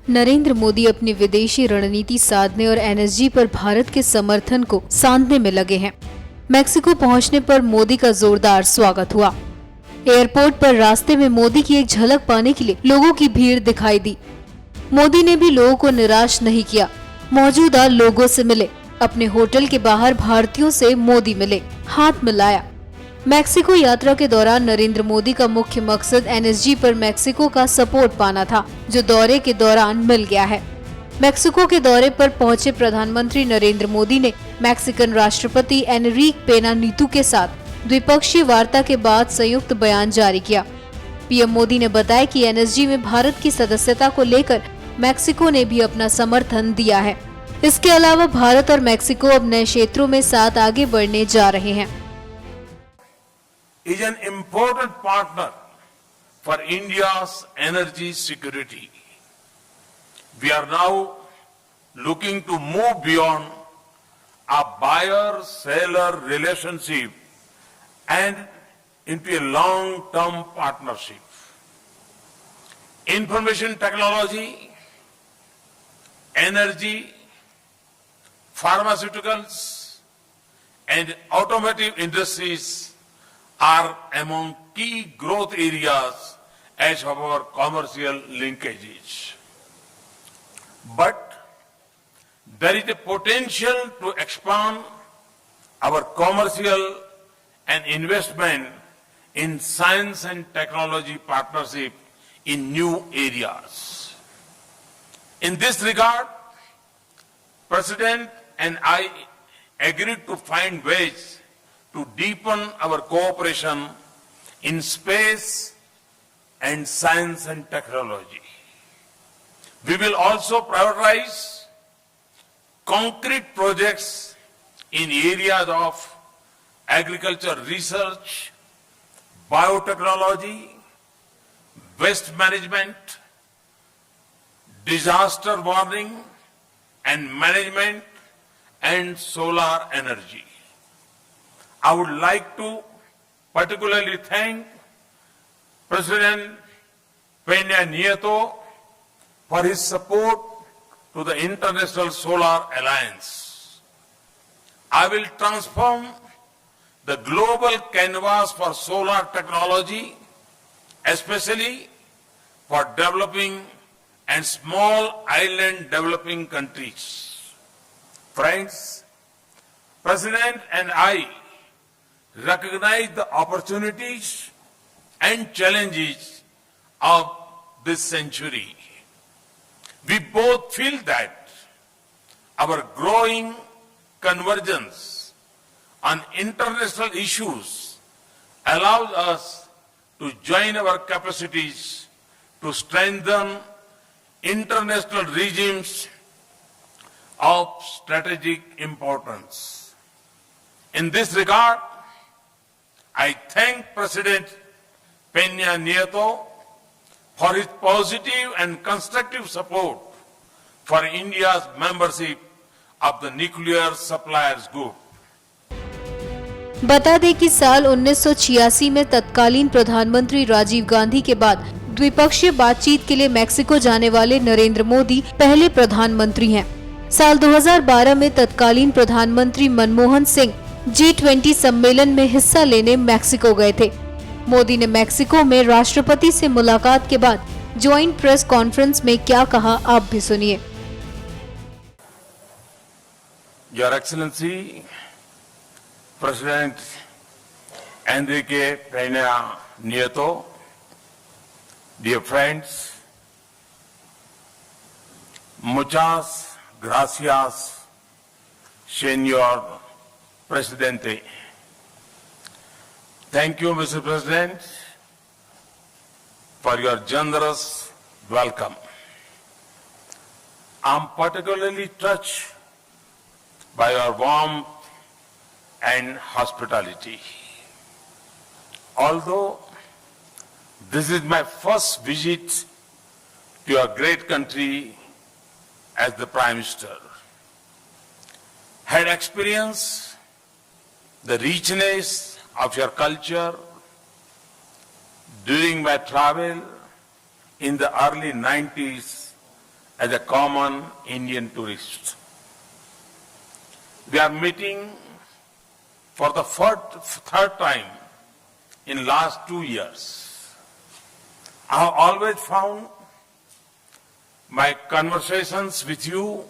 नरेंद्र मोदी अपनी विदेशी रणनीति साधने और एनएसजी पर भारत के समर्थन को साधने में लगे हैं। मैक्सिको पहुंचने पर मोदी का जोरदार स्वागत हुआ। एयरपोर्ट पर रास्ते में मोदी की एक झलक पाने के लिए लोगों की भीड़ दिखाई दी। मोदी ने भी लोगों को निराश नहीं किया, मौजूदा लोगों से मिले, अपने होटल के बाहर भारतीयों से मोदी मिले, हाथ मिलाया। मैक्सिको यात्रा के दौरान नरेंद्र मोदी का मुख्य मकसद एनएसजी पर मैक्सिको का सपोर्ट पाना था, जो दौरे के दौरान मिल गया है। मैक्सिको के दौरे पर पहुंचे प्रधानमंत्री नरेंद्र मोदी ने मैक्सिकन राष्ट्रपति एनरिक पेना नीतू के साथ द्विपक्षीय वार्ता के बाद संयुक्त बयान जारी किया। पीएम मोदी ने बताया कि एनएसजी में भारत की सदस्यता को लेकर मैक्सिको ने भी अपना समर्थन दिया है। इसके अलावा भारत और मैक्सिको अब नए क्षेत्रों में साथ आगे बढ़ने जा रहे हैं। is an important partner for India's energy security. We are now looking to move beyond a buyer-seller relationship and into a long-term partnership. Information technology, energy, pharmaceuticals, and automotive industries are among key growth areas as of our commercial linkages. But there is a potential to expand our commercial and investment in science and technology partnership in new areas. In this regard, President and I agreed to find ways to deepen our cooperation in space and science and technology. We will also prioritize concrete projects in areas of agriculture research, biotechnology, waste management, disaster warning and management, and solar energy. I would like to particularly thank President Peña Nieto for his support to the International Solar Alliance. I will transform the global canvas for solar technology, especially for developing and small island developing countries. Friends, President and I recognize the opportunities and challenges of this century. We both feel that our growing convergence on international issues allows us to join our capacities to strengthen international regimes of strategic importance. In this regard, I thank President Peña Nieto for his positive and constructive support for India's membership of the Nuclear Suppliers Group. बता दें कि साल 1986 में तत्कालीन प्रधानमंत्री राजीव गांधी के बाद द्विपक्षीय बातचीत के लिए मैक्सिको जाने वाले नरेंद्र मोदी पहले प्रधानमंत्री हैं। साल 2012 में तत्कालीन प्रधानमंत्री मनमोहन सिंह G20 सम्मेलन में हिस्सा लेने मैक्सिको गए थे। मोदी ने मैक्सिको में राष्ट्रपति से मुलाकात के बाद ज्वाइंट प्रेस कॉन्फ्रेंस में क्या कहा, आप भी सुनिए। Your Excellency, President Enrique Peña Nieto, dear friends, muchas gracias, Señor Presidente. Thank you, Mr. President, for your generous welcome. I'm particularly touched by your warmth and hospitality. Although this is my first visit to your great country as the Prime Minister, had experienced the richness of your culture during my travel in the early 90s as a common Indian tourist. We are meeting for the third time in last 2 years. I have always found my conversations with you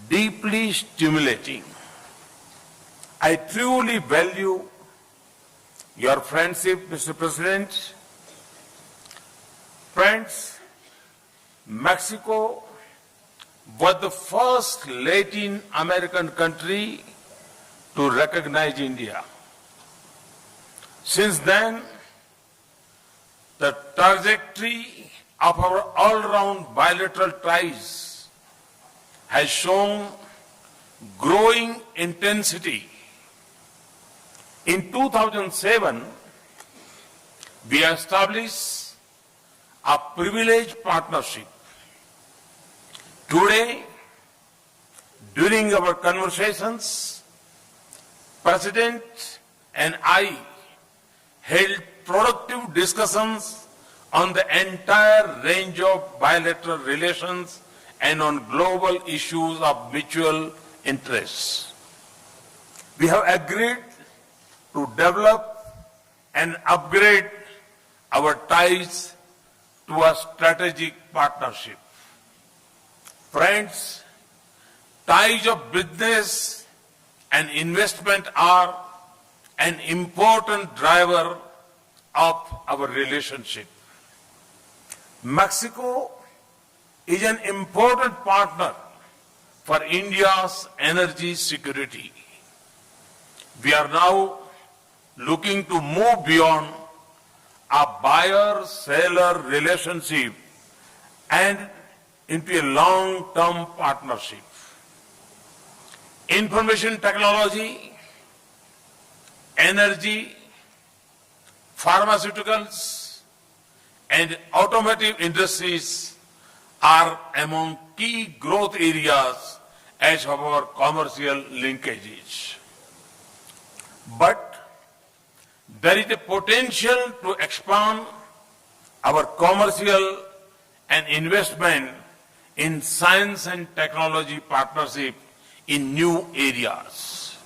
deeply stimulating. I truly value your friendship, Mr. President. Friends, Mexico was the first Latin American country to recognize India. Since then, the trajectory of our all-round bilateral ties has shown growing intensity. In 2007, we established a privileged partnership. Today, during our conversations, President and I held productive discussions on the entire range of bilateral relations and on global issues of mutual interest. We have agreed to develop and upgrade our ties to a strategic partnership. Friends, ties of business and investment are an important driver of our relationship. Mexico is an important partner for India's energy security. We are now looking to move beyond a buyer-seller relationship and into a long-term partnership. Information technology, energy, pharmaceuticals, and automotive industries are among key growth areas as of our commercial linkages. But there is a potential to expand our commercial and investment in science and technology partnership in new areas.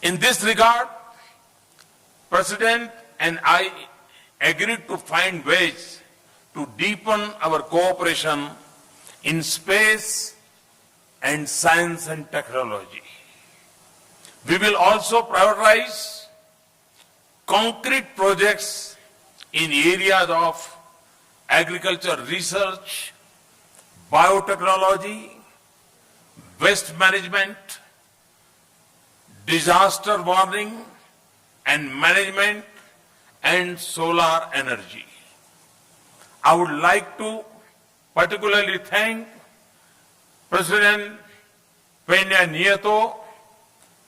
In this regard, President and I agreed to find ways to deepen our cooperation in space and science and technology. We will also prioritize concrete projects in areas of agriculture research, biotechnology, waste management, disaster warning and management, and solar energy. I would like to particularly thank President Peña Nieto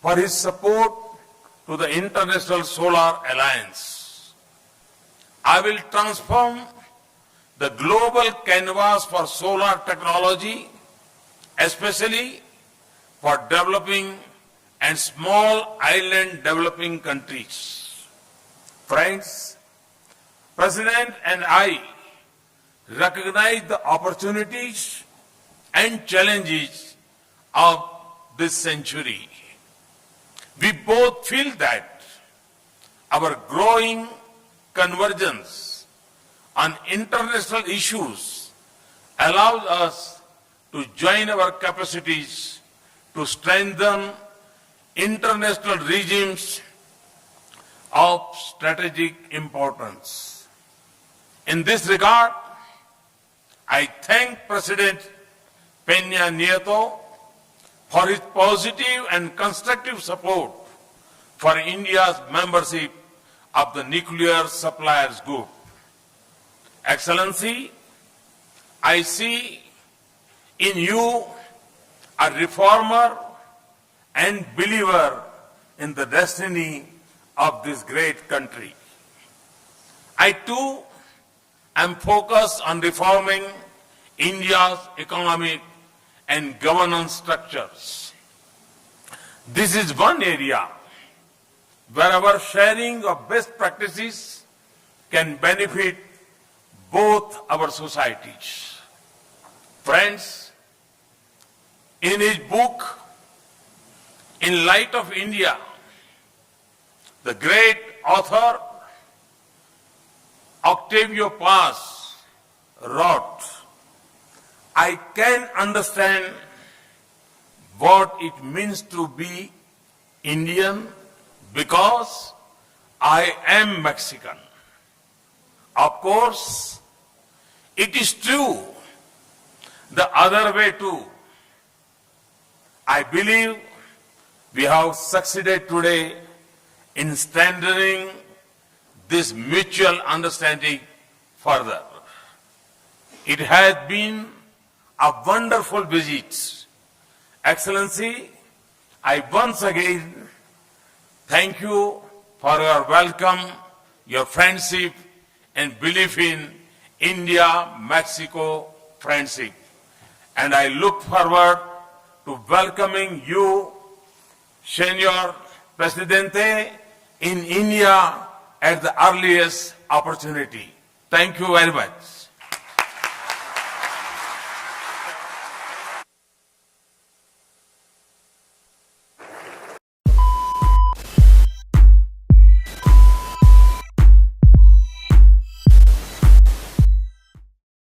for his support to the International Solar Alliance. I will transform the global canvas for solar technology, especially for developing and small island developing countries. Friends, President and I recognize the opportunities and challenges of this century. We both feel that our growing convergence on international issues allows us to join our capacities to strengthen international regimes of strategic importance. In this regard, I thank President Peña Nieto for his positive and constructive support for India's membership of the Nuclear Suppliers Group. Excellency, I see in you a reformer and believer in the destiny of this great country. I too am focused on reforming India's economic and governance structures. This is one area where our sharing of best practices can benefit both our societies. Friends, in his book, In Light of India, the great author Octavio Paz wrote, I can understand what it means to be Indian because I am Mexican. Of course, it is true the other way too. I believe we have succeeded today in strengthening this mutual understanding further. It has been a wonderful visit. Excellency, I once again thank you for your welcome, your friendship, and belief in India-Mexico friendship. And I look forward to welcoming you, Senor Presidente, in India at the earliest opportunity. Thank you very much.